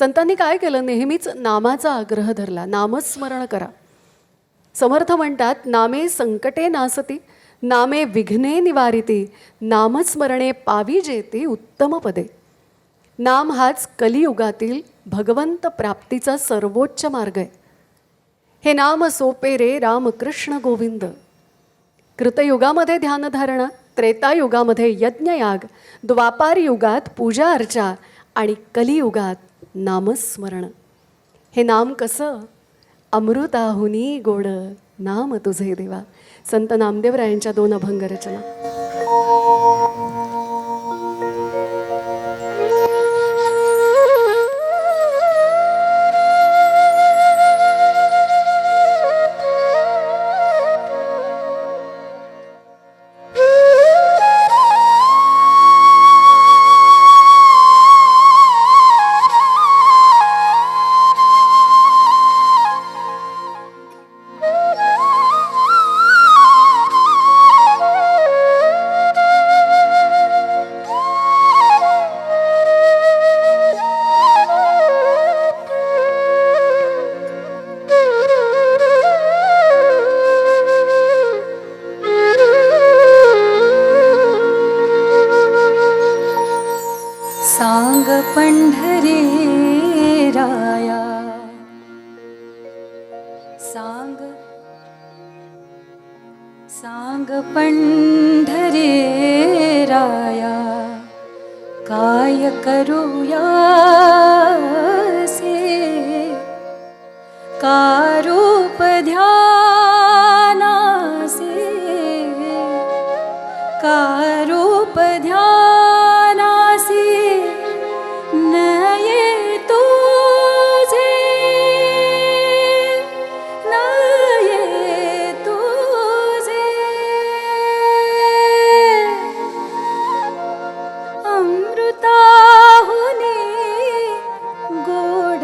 संतांनी काय केलं, नेहमीच नामाचा आग्रह धरला, नामस्मरण करा. समर्थ म्हणतात, नामे संकटे नासती, नामे विघ्ने निवारिती, नामस्मरणे पावी जेती उत्तम पदे. नाम हाच कलियुगातील भगवंत प्राप्तीचा सर्वोच्च मार्ग आहे. हे नाम सोपे रे रामकृष्ण गोविंद. कृतयुगामध्ये ध्यानधारणा, त्रेतायुगामध्ये यज्ञयाग, द्वापार युगात पूजा अर्चा आणि कलियुगात नामस्मरण. हे नाम कसं? अमृताहुनी गोड नाम तुझे देवा. संत नामदेवरायांच्या 2 अभंग रचना. सांग पंढरी राया, सांग पंढरी राया, काय करूया से, का रूप ध्याना से, का रूप ध्याना से, नये तुझे, नये तुझे, अमृताहुनी गोड,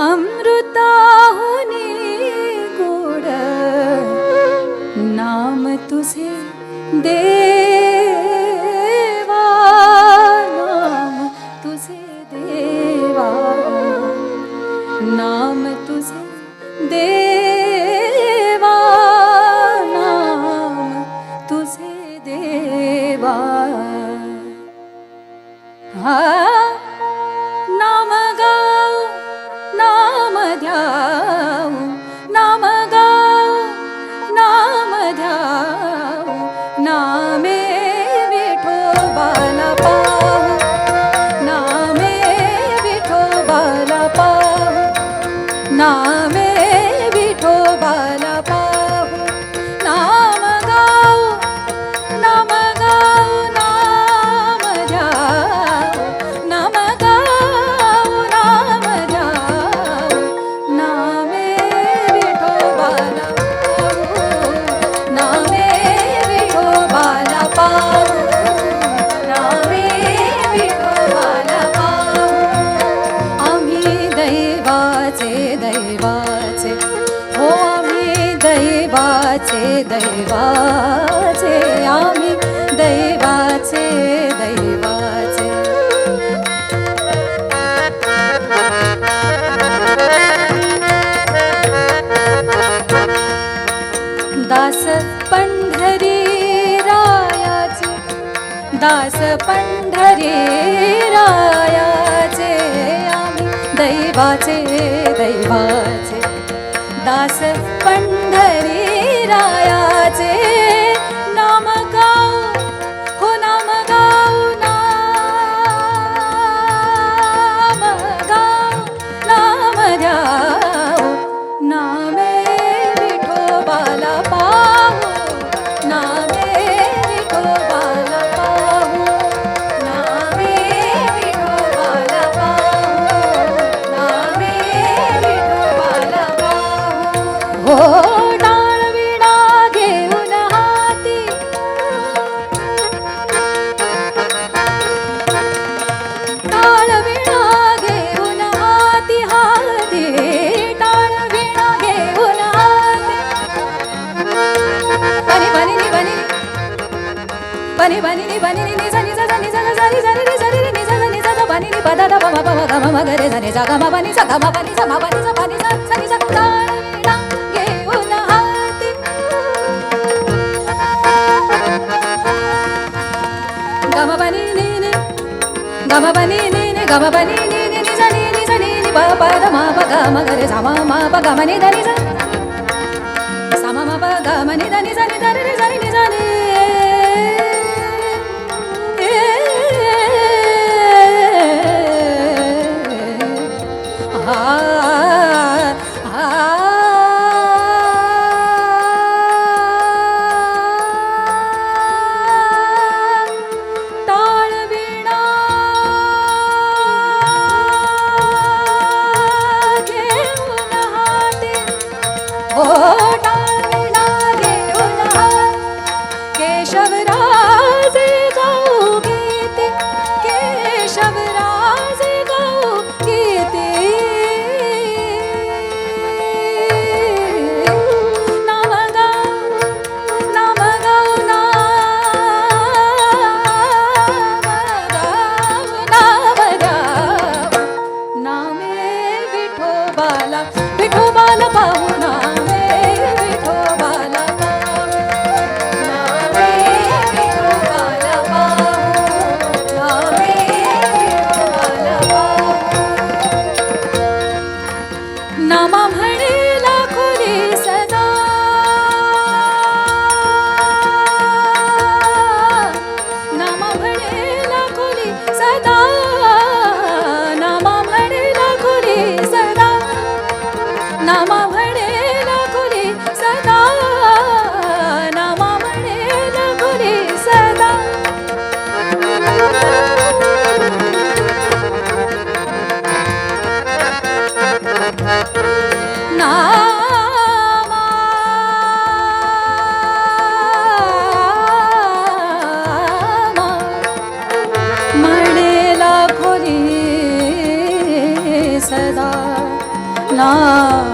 अमृताहुनी गोड, नाम तुझे देवा, नाम तुझे देवा, नाम तुझे देवा, नाम तुझे देवा. हा नाम गाऊ, नाम ध्याऊ, नाम गाऊ, नाम ध्याऊ, नामे विठोबाला पाहू, नामे विठोबाला पाहू, नामे विठोबाला पाहू, नाम गाऊ, नाम गाऊ, नाम ध्याऊ, नाम गाऊ, नाम ध्याऊ, नामे विठोबाला पाहू, नामे विठोबाला पाहू, नामे विठोबाला पाहू. आम्ही दैवाचे दैवाचे, हो आम्ही दैवाचे दैवाचे, आम्ही दैवाचे दैवाचे. दास पंढरी रायाचे, दास पंढरी रायाचे, आम्ही दैवाचे दैवाचे. दास पंढरी रायाचे, नाम गाऊ, हो नाम गाऊ, नाम गाऊ, नाम ध्याऊ, नामे विठोबाला पाहू, नामे विठोबाला पाहू, नामे विठोबाला पाहू, नामे विठोबाला पाहू. हो डाळविणा घेऊन हाती, डाळविणा घेऊन हाती, हाती डाळविणा घेऊन हाती. बनी बनी नि बनी, बनी बनी नि बनी नि, नि सा नि सा नि सा नि सा नि सा नि सा नि सा नि सा नि सा बनी नि पदा द पम पम ग म ग रे ध नि सा ग म प नि सा ग म प नि सा म प नि सा प नि सा सा नि सा ताळ वीणा घेऊन हाती ग म प नि नि नि ग म प नि नि नि ग म प नि नि नि नि सा नि नि प प द म प ग म ग रे सा म प ग म नि ध नि सा सा म प ग म नि ध नि सा नि ध रे रे सा नि सा नि टाळ वीणा घेऊन हाती हो टाळ वीणा घेऊन हाती केशवराजे गाऊ गीते केशवराजे गाऊ गीते नाम गाऊ नाम गाऊ नाम गाऊ नामे विठोबाला विठोबाला पाहू नामे विठोबाला पाहू नामे विठोबाला पाहू नामे विठोबाला पाहू नामा म्हणेला खोली सदा नामा म्हणेला खोली सदा नामा म्हणेला खोली सदा नामा म्हणेला खोली सदा नामा म्हणेला खोली सदा नामा म्हणेला खोली सदा नामा